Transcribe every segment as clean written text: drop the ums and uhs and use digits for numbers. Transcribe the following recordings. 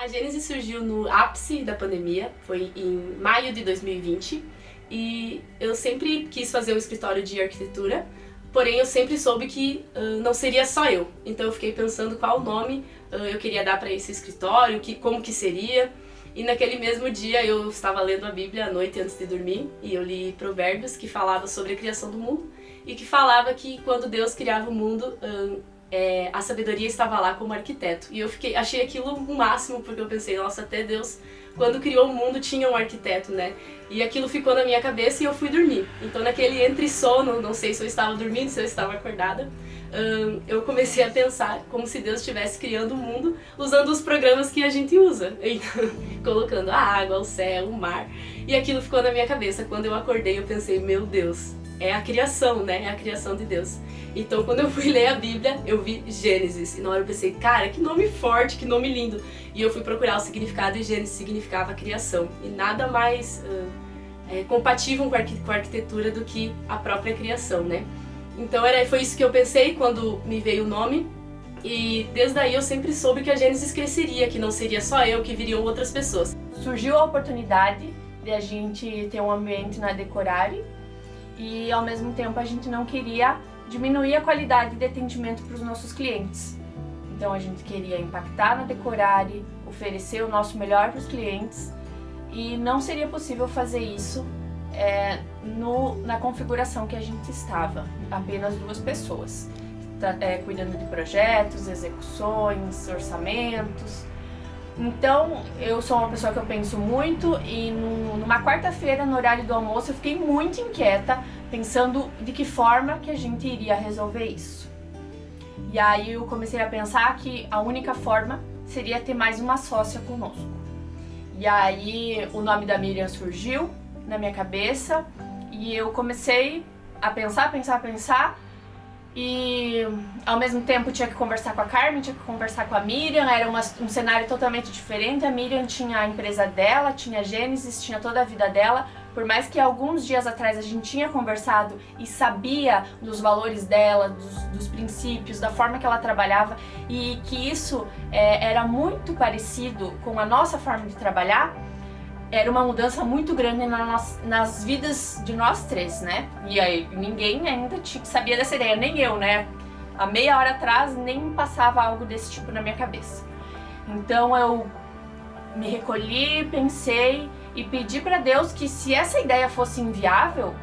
A Gênesis surgiu no ápice da pandemia, foi em maio de 2020, e eu sempre quis fazer um escritório de arquitetura, porém eu sempre soube que não seria só eu. Então eu fiquei pensando qual nome eu queria dar para esse escritório, como que seria. E naquele mesmo dia eu estava lendo a Bíblia à noite antes de dormir, e eu li Provérbios, que falava sobre a criação do mundo, e que falava que quando Deus criava o mundo, a sabedoria estava lá como arquiteto. E eu achei aquilo o máximo, porque eu pensei, nossa, até Deus, quando criou o mundo, tinha um arquiteto, né? E aquilo ficou na minha cabeça e eu fui dormir. Então naquele entre sono, não sei se eu estava dormindo, se eu estava acordada, eu comecei a pensar como se Deus estivesse criando o mundo usando os programas que a gente usa. Então, colocando a água, o céu, o mar. E aquilo ficou na minha cabeça. Quando eu acordei, eu pensei, meu Deus, é a criação, né? É a criação de Deus. Então, quando eu fui ler a Bíblia, eu vi Gênesis. E na hora eu pensei, cara, que nome forte, que nome lindo. E eu fui procurar o significado, e Gênesis significava criação. E nada mais compatível com a arquitetura do que a própria criação, né? Então foi isso que eu pensei quando me veio o nome. E desde aí eu sempre soube que a Gênesis cresceria, que não seria só eu, que viriam outras pessoas. Surgiu a oportunidade de a gente ter um ambiente na Decorare, e ao mesmo tempo a gente não queria diminuir a qualidade de atendimento para os nossos clientes. Então a gente queria impactar na Decorare, oferecer o nosso melhor para os clientes, e não seria possível fazer isso na configuração que a gente estava, apenas 2 pessoas, cuidando de projetos, execuções, orçamentos. Então, eu sou uma pessoa que eu penso muito, e numa quarta-feira, no horário do almoço, eu fiquei muito inquieta, pensando de que forma que a gente iria resolver isso. E aí eu comecei a pensar que a única forma seria ter mais uma sócia conosco. E aí o nome da Miriam surgiu na minha cabeça, e eu comecei a pensar, e ao mesmo tempo tinha que conversar com a Carmen, tinha que conversar com a Miriam. Era um cenário totalmente diferente. A Miriam tinha a empresa dela, tinha a Gênesis, tinha toda a vida dela. Por mais que alguns dias atrás a gente tinha conversado e sabia dos valores dela, dos princípios, da forma que ela trabalhava, e que isso era muito parecido com a nossa forma de trabalhar, era uma mudança muito grande nas vidas de nós 3, né? E aí ninguém ainda sabia dessa ideia, nem eu, né? Há meia hora atrás nem passava algo desse tipo na minha cabeça. Então eu me recolhi, pensei e pedi para Deus que, se essa ideia fosse inviável,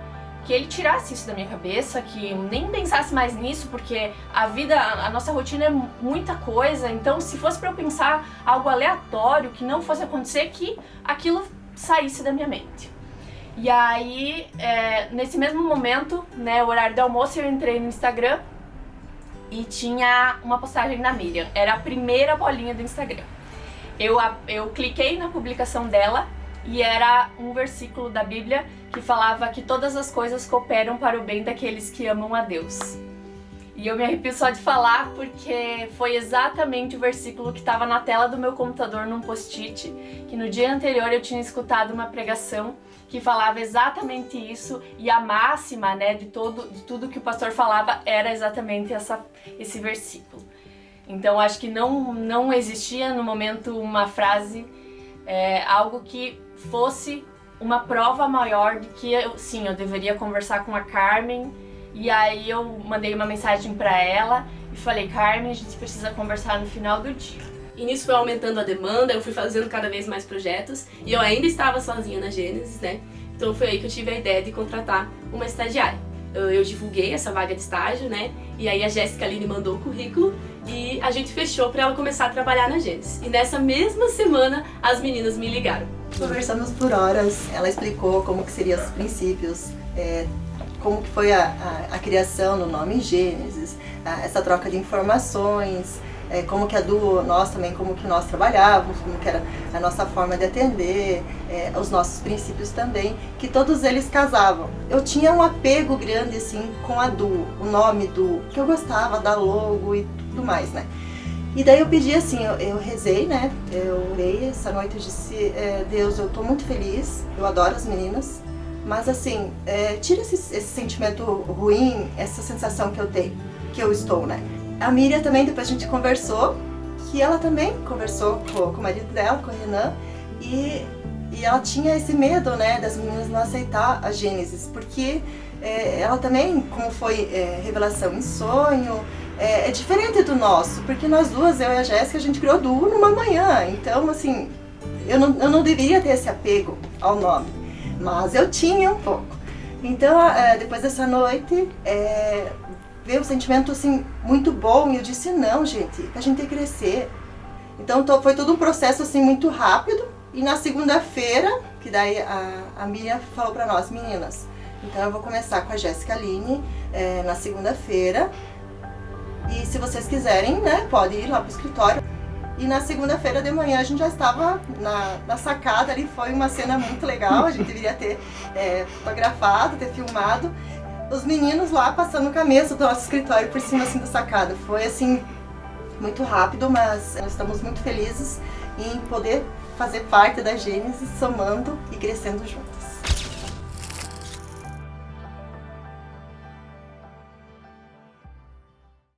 que Ele tirasse isso da minha cabeça, que eu nem pensasse mais nisso, porque a nossa rotina é muita coisa. Então, se fosse para eu pensar algo aleatório, que não fosse acontecer, que aquilo saísse da minha mente. E aí, nesse mesmo momento, né, o horário do almoço, eu entrei no Instagram e tinha uma postagem da Miriam. Era a primeira bolinha do Instagram. Eu cliquei na publicação dela, e era um versículo da Bíblia que falava que todas as coisas cooperam para o bem daqueles que amam a Deus. E eu me arrepio só de falar, porque foi exatamente o versículo que estava na tela do meu computador num post-it, que no dia anterior eu tinha escutado uma pregação que falava exatamente isso, e a máxima, né, de tudo que o pastor falava era exatamente esse versículo. Então acho que não existia no momento uma frase, algo que fosse uma prova maior de que eu deveria conversar com a Carmen. E aí eu mandei uma mensagem para ela e falei, Carmen, a gente precisa conversar no final do dia. E nisso foi aumentando a demanda, eu fui fazendo cada vez mais projetos, e eu ainda estava sozinha na Gênesis, né? Então foi aí que eu tive a ideia de contratar uma estagiária. Eu divulguei essa vaga de estágio, né? E aí a Jéssica Aline mandou o currículo e a gente fechou para ela começar a trabalhar na Gênesis. E nessa mesma semana as meninas me ligaram. Conversamos por horas, ela explicou como que seriam os princípios, como que foi a criação do nome Gênesis, essa troca de informações, como que nós também, como que nós trabalhávamos, como que era a nossa forma de atender, os nossos princípios também, que todos eles casavam. Eu tinha um apego grande assim com a Du, o nome Du, que eu gostava da logo e tudo mais, né? E daí eu pedi assim, eu rezei, né? Eu orei essa noite, eu disse, Deus, eu tô muito feliz, eu adoro as meninas, mas assim, tira esse sentimento ruim, essa sensação que eu tenho, que eu estou, né? A Miriam também, depois a gente conversou, que ela também conversou com o marido dela, com o Renan, e ela tinha esse medo, né, das meninas não aceitar a Gênesis, porque ela também, como foi revelação em sonho, é diferente do nosso, porque nós duas, eu e a Jéssica, a gente criou duo numa manhã, então assim, eu não deveria ter esse apego ao nome, mas eu tinha um pouco. Então, depois dessa noite, veio um sentimento assim, muito bom, e eu disse, não, gente, a gente tem que crescer. Então foi todo um processo assim, muito rápido, e na segunda-feira, que daí a Miriam falou pra nós, meninas, então eu vou começar com a Jéssica Aline na segunda-feira, e se vocês quiserem, né, pode ir lá pro escritório. E na segunda-feira de manhã a gente já estava na sacada ali, foi uma cena muito legal, a gente deveria ter fotografado, ter filmado. Os meninos lá passando com a mesa do nosso escritório por cima assim da sacada. Foi assim, muito rápido, mas nós estamos muito felizes em poder fazer parte da Gênesis, somando e crescendo juntos.